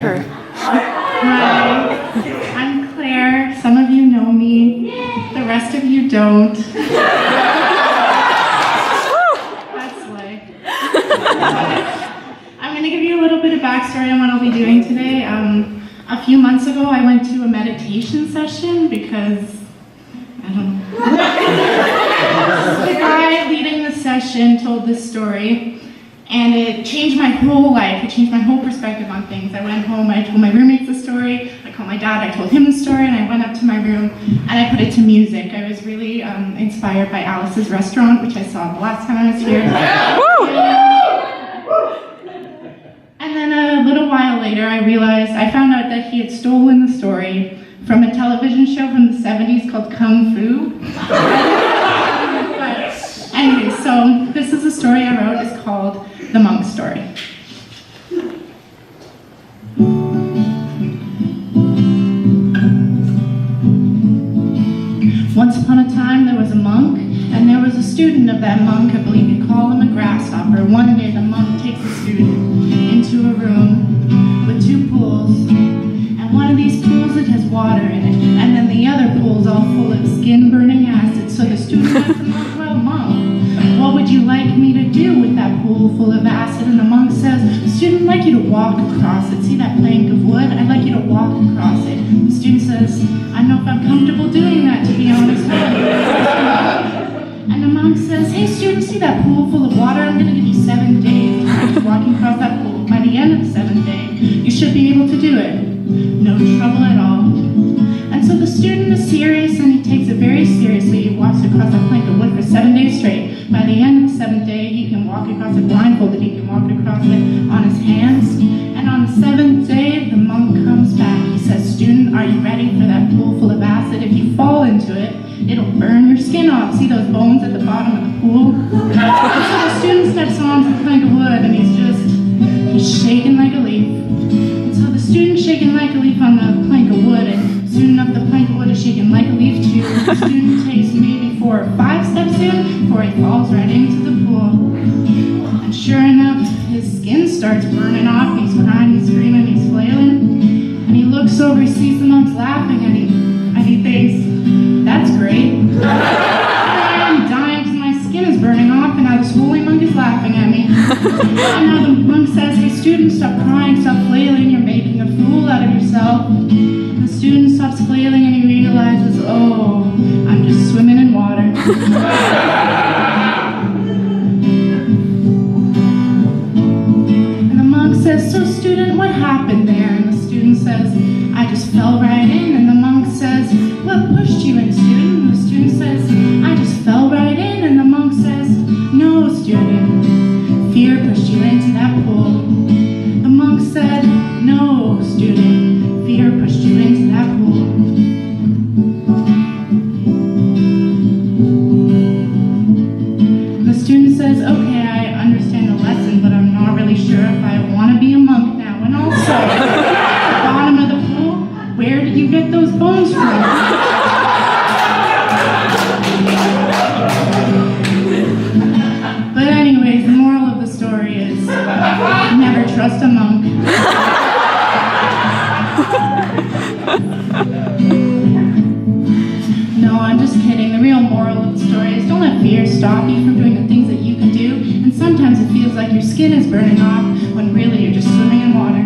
her. Hi, I'm Claire. Some of you know me, the rest of you don't. That's like. I'm going to give you a little bit of backstory on what I'll be doing today. A few months ago, I went to a meditation session because, I don't know. The guy leading the session told this story. And it changed my whole life. It changed my whole perspective on things. I went home, I told my roommates the story, I called my dad, I told him the story, and I went up to my room and I put it to music. I was really inspired by Alice's Restaurant, which I saw the last time I was here. And then a little while later, I found out that he had stolen the story from a television show from the 70s called Kung Fu. Anyway, so this is a story I wrote. It's called The Monk Story. Once upon a time, there was a monk, and there was a student of that monk. I believe you'd call him a grasshopper. One day, the monk takes the student into a room with two pools, and one of these pools, it has water in it, and then the other pool's all full of skin-burning acid. So the student asks the monk, well, monk, what would you like me to do with that pool full of acid? And the monk says, student, I'd like you to walk across it. See that plank of wood? I'd like you to walk across it. The student says, I don't know if I'm comfortable doing that, to be honest. And the monk says, hey student, see that pool full of water? I'm going to give you 7 days to practice walking across that pool. By the end of the 7th day, you should be able to do it. No trouble at all. And so the student is serious, and he takes it very seriously. He walks across a plank of wood for 7 days straight. By the end of the 7th day, he can walk across it blindfolded. He can walk across it on his hands. And on the 7th day, the monk comes back. He says, student, are you ready for that pool full of acid? If you fall into it, it'll burn your skin off. See those bones at the bottom of the pool? And so the student steps onto the plank of wood, and he's shaking like a leaf. And so the student's shaking like a leaf on the plank of wood, and the student up the plank of wood is shaking like a leaf too. The student takes maybe 4 or 5 steps in before he falls right into the pool. And sure enough, his skin starts burning off. He's crying, he's screaming, he's flailing. And he looks over, he sees the monks laughing, and he thinks, that's great. I'm dying because my skin is burning off, and now this holy monk is laughing at me. And now the monk says, hey student, stop crying, stop flailing, you're making a fool out of yourself. And the student stops flailing, and he realizes, oh, I'm just swimming in water. And the monk says, so student, what happened there? And the student says, I just fell right in. And the monk says, what pushed you in, student? And the student says, I just fell right in. And the monk says, no, student, fear pushed you into that pool. The monk said, no, student, fear pushed you into that pool. The student says, okay, I understand the lesson, but I'm not really sure if I want to be a monk now. And also, at the bottom of the pool, where did you get those bones from? But anyways, the moral of the story is, never trust a monk. No, I'm just kidding. The real moral of the story is don't let fear stop you from doing the things that you can do. And sometimes it feels like your skin is burning off when really you're just swimming in water.